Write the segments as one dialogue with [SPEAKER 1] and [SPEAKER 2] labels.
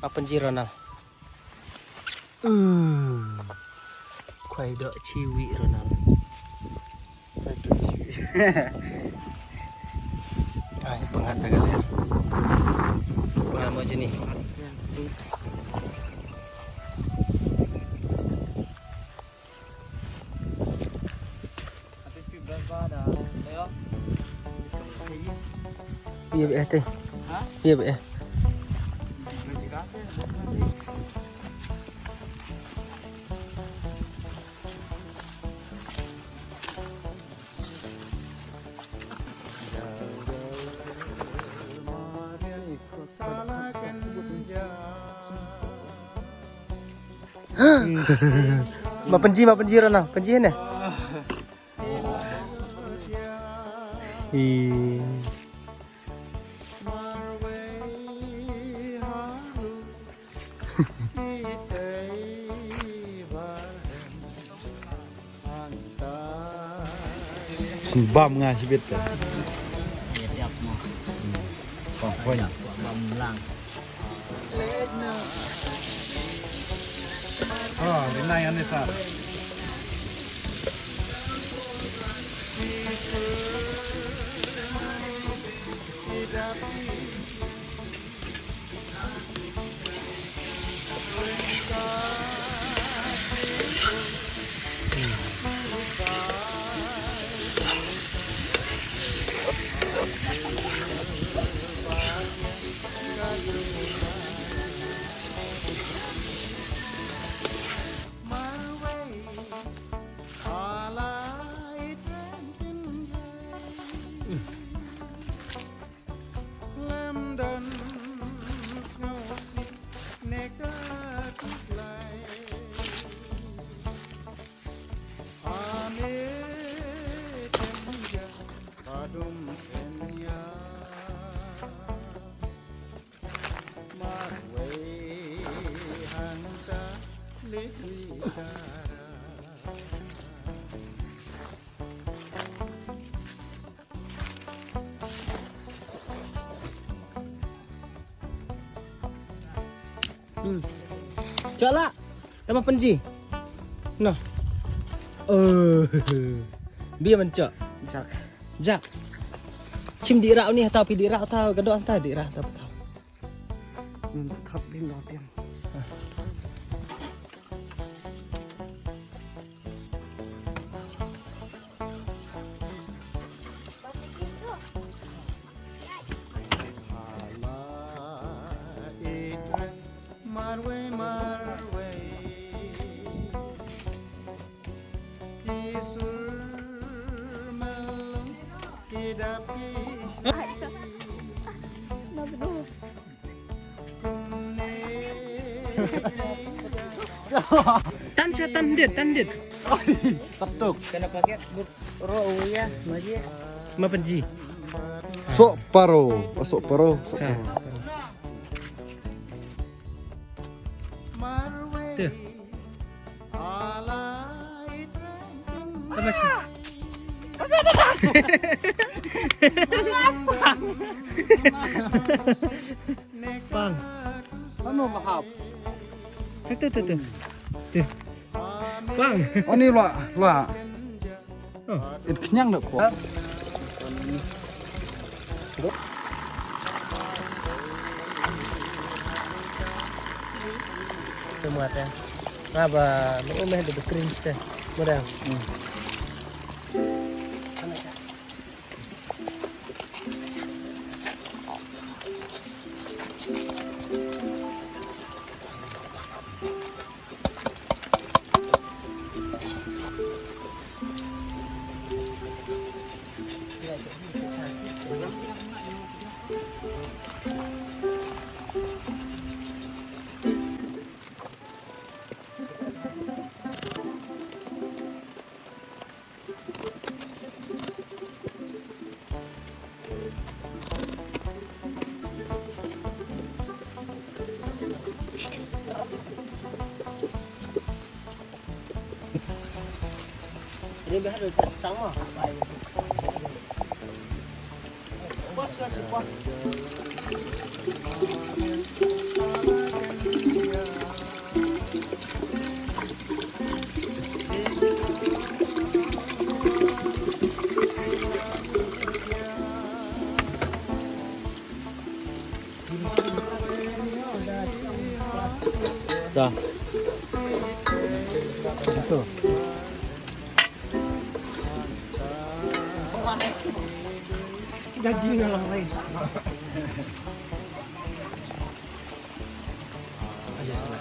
[SPEAKER 1] penji Ronald. Khoai đợi chiwi Ronald. Ay, pangata kalian. Pangal mo dyan eh. Iya be teh. Iya be. Ma penji Ronald, penji ne.
[SPEAKER 2] Bam nga si Bit. Pokoknya bam lang. Oh, rinayan ni Sar.
[SPEAKER 1] Cak lah, sama penji. Nah, biar mencak. Jak. Cim dirau ni atau pi dirau atau kedua entah dirau atau tahu.
[SPEAKER 2] Tetap bingung dia.
[SPEAKER 1] Tandit.
[SPEAKER 2] Tatuk.
[SPEAKER 1] Kena pakai roh ya, maji. Ma penji.
[SPEAKER 2] Sok paro.
[SPEAKER 1] Tuh. Sama sih. Bang.
[SPEAKER 2] Ano mahap?
[SPEAKER 1] Tuh. Bang.
[SPEAKER 2] Oh ni lah.
[SPEAKER 1] Oh.
[SPEAKER 2] It kenyang dah kok.
[SPEAKER 1] Semua teh. Ngaba, umeh de cringe teh. Modal. Ini biar ada cang mah. Bos. Dah. Itu. Gaji orang lain. Aja sana.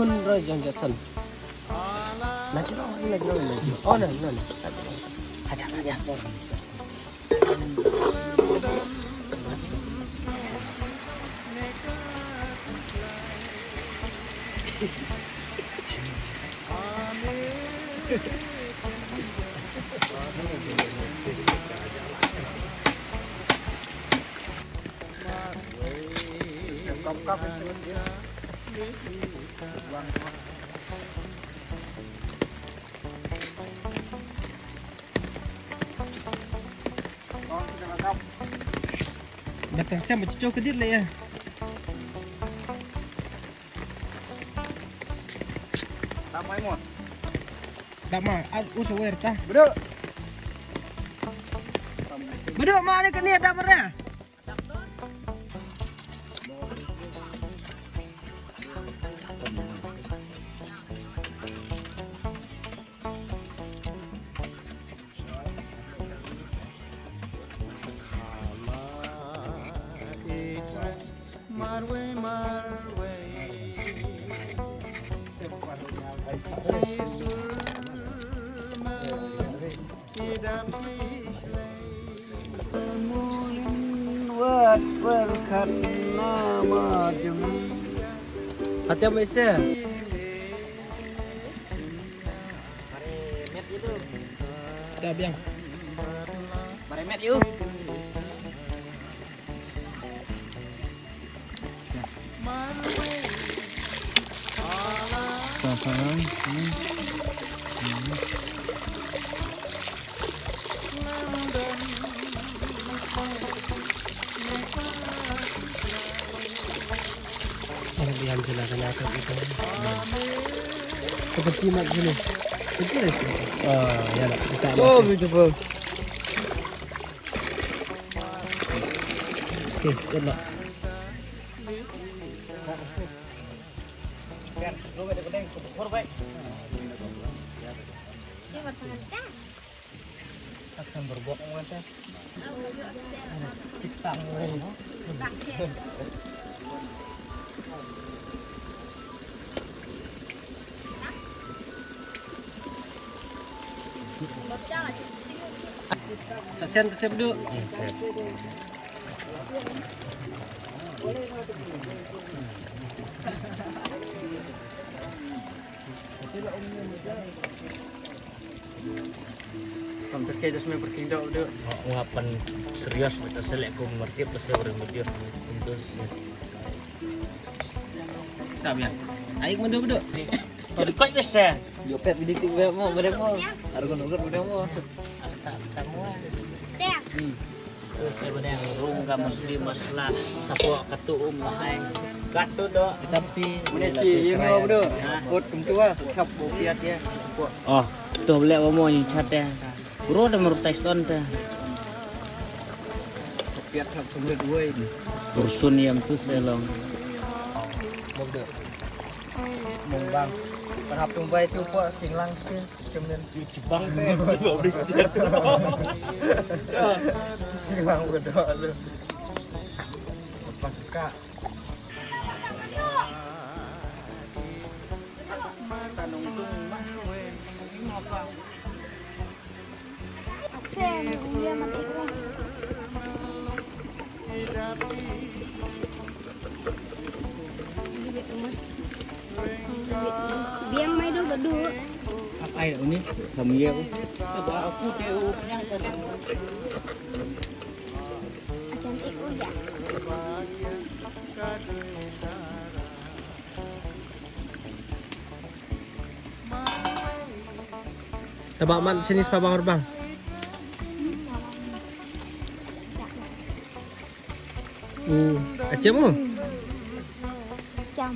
[SPEAKER 1] Pun raja jasan. Nanti lagi. Oh, nanti. Aja. Kap. Datang saya macam kedit lah ya.
[SPEAKER 2] Tak mai mo.
[SPEAKER 1] Tak mah, usah wear tah.
[SPEAKER 2] Beduk.
[SPEAKER 1] Beduk mana ke ni tak pernah. Hati apa isi?
[SPEAKER 3] Mari met itu.
[SPEAKER 1] Dah biang.
[SPEAKER 3] Mari met yuk.
[SPEAKER 1] Yang jelaskan aku itu. Seperti mak sini. Betul itu. Oh, ya lah.
[SPEAKER 3] Oh, beautiful.
[SPEAKER 1] Okey, jelah.
[SPEAKER 3] Kan, lu ada gedeng, super baik.
[SPEAKER 4] Dia bertengah
[SPEAKER 1] Akan berbuat macam
[SPEAKER 4] cik
[SPEAKER 1] tang lain. Sasian siap duduk.
[SPEAKER 3] Kamu terkait dengan bertindak udah.
[SPEAKER 5] Ungkapan serius kita selek ko mengerti pasti orang media terus
[SPEAKER 1] Tak biar. Aik mundur duduk.
[SPEAKER 5] pada kau bisa
[SPEAKER 3] Jopet di titik mau bereng mau. Argon bereng mau.
[SPEAKER 5] tak mau
[SPEAKER 4] Teh.
[SPEAKER 5] terus saya yang rung ka musli masla sapo katuum lahaeng katu do
[SPEAKER 3] Tapi menaci yang mau udah. Kod kemtua sekap bopiat ya.
[SPEAKER 5] oh tuh boleh mau yang chat ya bro ada merutai stone teh
[SPEAKER 3] Bopiat sab semua dua ini.
[SPEAKER 5] ursun yang tu selong
[SPEAKER 3] Bodo. Mumbang. Perhap tumbai tu po singlang sih. Cuman
[SPEAKER 5] Jepang teh enggak berisian
[SPEAKER 3] singlang bodo lu. Pas kak.
[SPEAKER 4] Dia mati kurang. Biang mai do bedu.
[SPEAKER 5] apa ya ini kamu ya
[SPEAKER 3] Coba aku teu yang tadi.
[SPEAKER 4] Cantik udah.
[SPEAKER 1] Tebak man sini Bang Bang. Aceh mo.
[SPEAKER 4] Jam.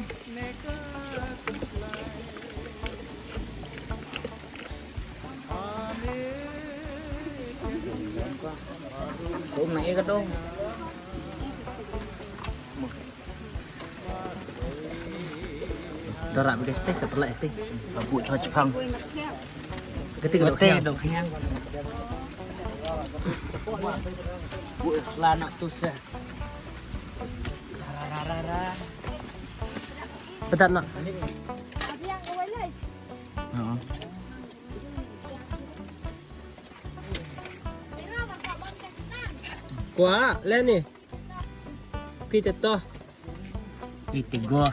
[SPEAKER 5] Đúng nãy cái đâu. Darah bekas teh setelah itu. Bu cho Jepang.
[SPEAKER 4] Kue makia.
[SPEAKER 1] Ketika
[SPEAKER 5] Teh dok kenyang. Bu selana tuh sah. Rara.
[SPEAKER 1] Betat nak.
[SPEAKER 4] Tapi yang kue lagi.
[SPEAKER 5] Heeh.
[SPEAKER 4] Ira bapak bangsa senang.
[SPEAKER 1] Kuah, len ni. Pi toh.
[SPEAKER 5] Itigo.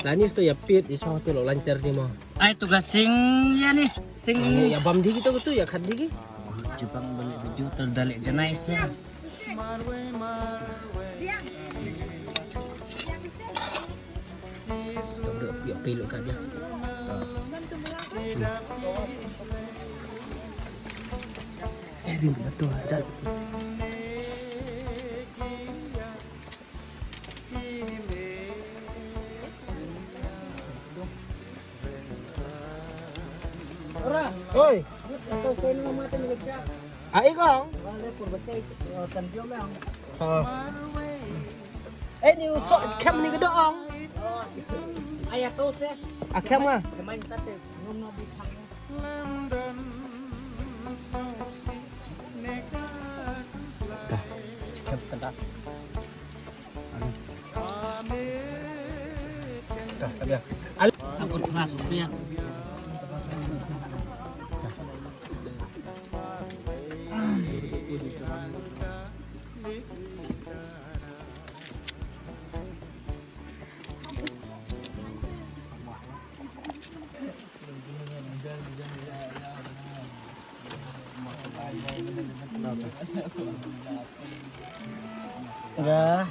[SPEAKER 1] Lanis tu ya pit iso tu lo lancar ni mo.
[SPEAKER 5] Ay tugas sing ya nih, sing
[SPEAKER 1] Ya bam di gitu tu ya kad di.
[SPEAKER 5] Jepang balik baju terdalik jenais ya.
[SPEAKER 1] Coba ya pilih kad dia. Rin betul, jat. Oi. Ai kong. Ni usok kem ni kedok ong.
[SPEAKER 5] Ayah tuh sih.
[SPEAKER 1] Kem ah.
[SPEAKER 5] Kemain tadi ngomong bitang.
[SPEAKER 1] Dah. Kem setengah. Dah, tak biar.
[SPEAKER 5] Takut masuk dia.
[SPEAKER 1] Enggak.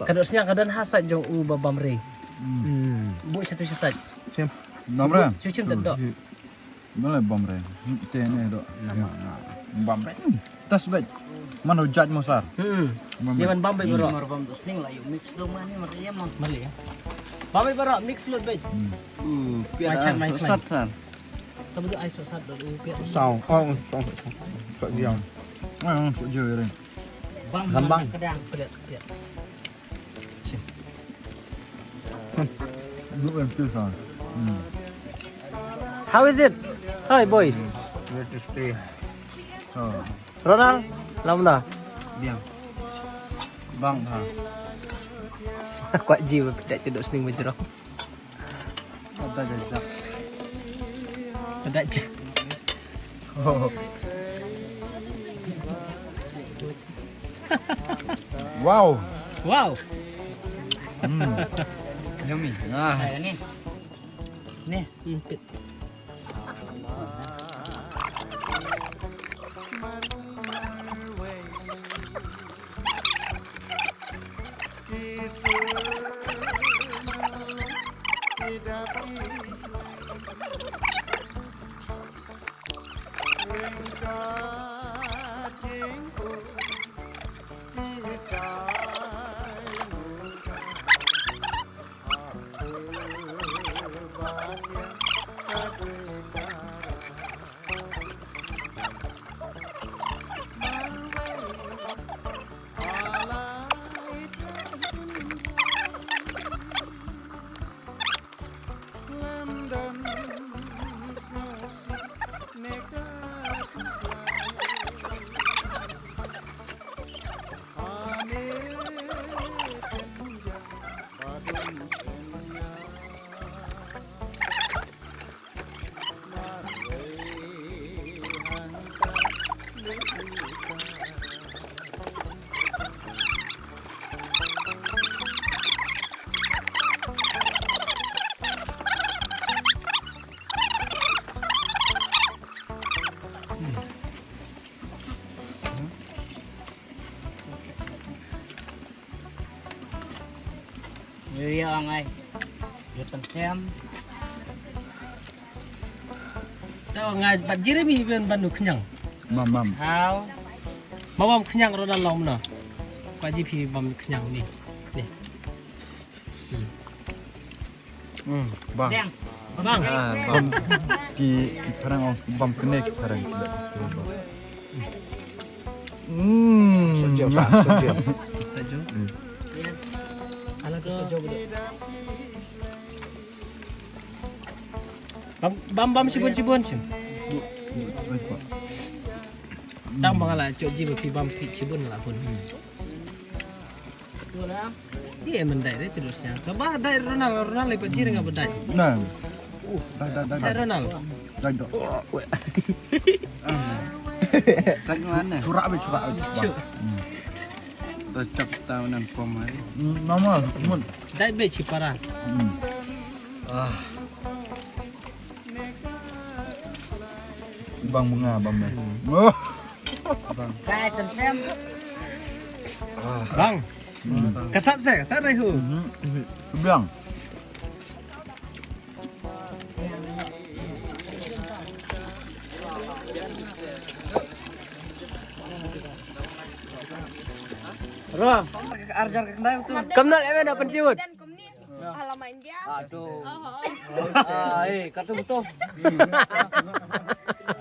[SPEAKER 1] Kadosnya kadang hasad jong u babam re. Bu satu hasad.
[SPEAKER 2] Nomor?
[SPEAKER 1] Cuci tendok.
[SPEAKER 2] Boleh bom re. Kita ni dok. Nama bom re. Tas baik. Mana judge mosar?
[SPEAKER 1] Dia man bambai bro.
[SPEAKER 5] Marbam terus ning lah yuk mix lu mana Maria mah.
[SPEAKER 1] Mali ya. Bambai bro mix lot baik. Macam main
[SPEAKER 2] Sat san.
[SPEAKER 1] Kamu tu iso sat dulu piat.
[SPEAKER 2] Sao. Oh, sok dia. Sok je re.
[SPEAKER 1] Gambang kedang piat piat.
[SPEAKER 2] Duk kan tu san.
[SPEAKER 1] How is it? Hi boys.
[SPEAKER 2] Where to stay? Oh.
[SPEAKER 1] Ronald, lamna.
[SPEAKER 2] Biang. Bang ha.
[SPEAKER 1] Kuat jiwa pedak cedok sering berjerok.
[SPEAKER 2] Ada jejak.
[SPEAKER 1] Pedak je.
[SPEAKER 2] Oh. Wow.
[SPEAKER 1] Wow.
[SPEAKER 2] Yummy. Nah.
[SPEAKER 5] Kayak nih. Nih.
[SPEAKER 1] Pit.
[SPEAKER 5] Iya angai. Jutang sem.
[SPEAKER 1] Tahu ngaj bat Jeremy ben bandu kenyang.
[SPEAKER 2] Mam.
[SPEAKER 5] How?
[SPEAKER 1] Mawam kenyang rodan long mana? Pak GP bam kenyang ni. Ni.
[SPEAKER 2] Bang.
[SPEAKER 5] Deng.
[SPEAKER 1] Bang.
[SPEAKER 2] Bam. Ki parang bam kene ki parang kile. Sejauh.
[SPEAKER 1] Sajo.
[SPEAKER 5] Yes.
[SPEAKER 1] Alah tu sajo betul. Bam sibun sim. Tang bangala cok ji bagi bam sibun lah pun.
[SPEAKER 5] Betul lah.
[SPEAKER 1] Dia mendai dia terusnya. Kabah dai Ronald lepas ji dengan bedai.
[SPEAKER 2] Nah.
[SPEAKER 1] Dai
[SPEAKER 2] Dah.
[SPEAKER 1] Ronald.
[SPEAKER 2] Dah.
[SPEAKER 3] Tak mana?
[SPEAKER 2] Curak be.
[SPEAKER 1] Syuk.
[SPEAKER 3] Tocok tahunan pom hari.
[SPEAKER 2] Nama, mun.
[SPEAKER 1] Dai be cipara.
[SPEAKER 2] Bang bunga, bang. Oh.
[SPEAKER 5] Kai tan sem.
[SPEAKER 1] Bang. Kasat rehu.
[SPEAKER 2] Bilang.
[SPEAKER 1] Rom.
[SPEAKER 3] Arjar ke kendai tu.
[SPEAKER 1] Kamnal ewe nak penciut.
[SPEAKER 4] Dan kumni halaman dia.
[SPEAKER 3] Aduh. Kata betul.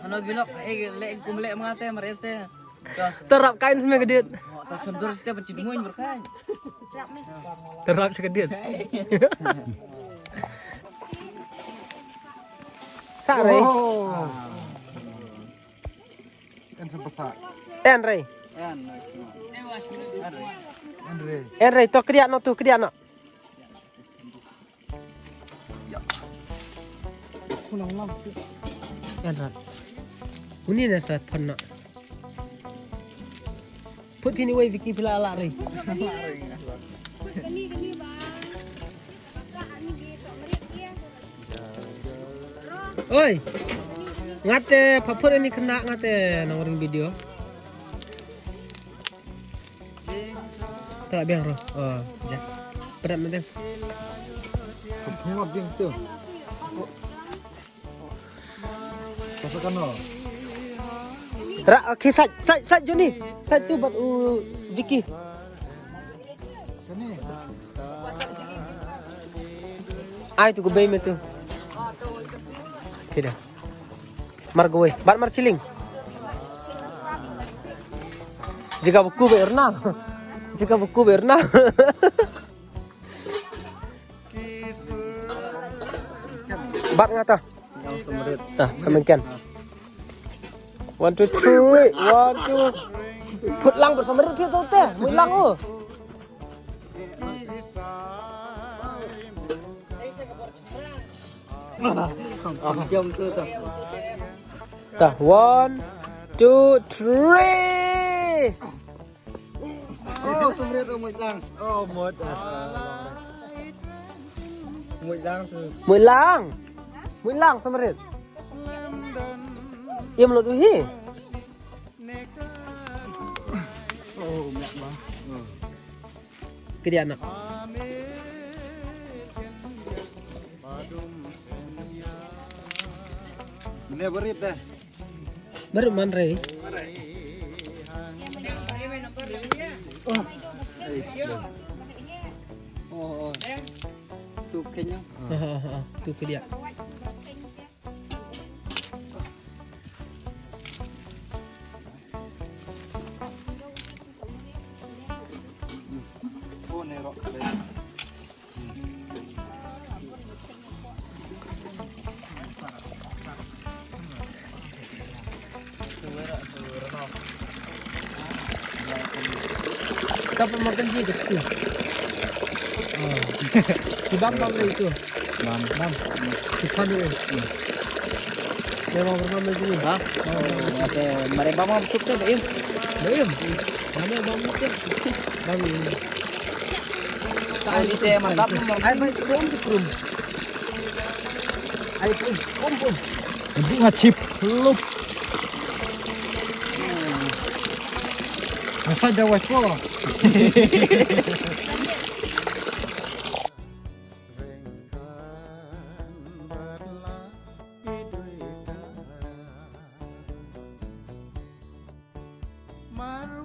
[SPEAKER 3] Ano ginok lek kumlek mengate merese.
[SPEAKER 1] Terap kain semua gedit.
[SPEAKER 3] Tak sendur setiap pencidumun berkan.
[SPEAKER 4] Drop me.
[SPEAKER 1] Terap segedit. Sare.
[SPEAKER 2] Kan sebesar.
[SPEAKER 1] Enrei. Enrei to kediak no tu kediak no. Enrat. Uni na sa panna. Put pini way Vicky pila ala re.
[SPEAKER 4] Kani ba? Tak ni gitu merik dia.
[SPEAKER 1] Oi. Ngate papur ini kena ngate nawarin video. Tak biang roh. Oh, jah. Pedat nanti.
[SPEAKER 2] Semua bing tu. Pasakan lo.
[SPEAKER 1] Rak, okay, sat Joni. Sat tu buat Vicky.
[SPEAKER 2] Sini.
[SPEAKER 1] Ai tu gubay me tu. Okay dah. Mar gowe. Bat mar siling. Jika buku berna. Jika buku berna. Bat ngata. Tah, semakin. 1 2 3. 1 2. Put lang bersama dia tu teh. Mui lang oh.
[SPEAKER 3] Jom tu tu.
[SPEAKER 1] Tah, 1 2 3.
[SPEAKER 3] Oh, sumber tu muitlang. Oh, mut. Muitlang tu.
[SPEAKER 1] Mui lang. Mui lang samarit. Ia melot uhi.
[SPEAKER 3] Oh, mak bang.
[SPEAKER 1] Ke dia anak.
[SPEAKER 2] Ini berit dah.
[SPEAKER 1] Baru man rei.
[SPEAKER 3] Oh. Tu kenyang.
[SPEAKER 1] Tu ke dia.
[SPEAKER 2] Oh, nerok.
[SPEAKER 1] Dapat makan sih tu. Oh. Di bang itu.
[SPEAKER 2] Bam.
[SPEAKER 1] Bukan dulu. Dia mau berenang lagi ni.
[SPEAKER 3] Oh, ada mereka mau masuk tu, Im.
[SPEAKER 1] Belum. Nama bang itu. Bang ini.
[SPEAKER 3] Tadi teh mantap nomor.
[SPEAKER 1] Ai mai pom tu prum. Ai pom.
[SPEAKER 2] Bunga chip. Lup. Masa Jawa ko. Man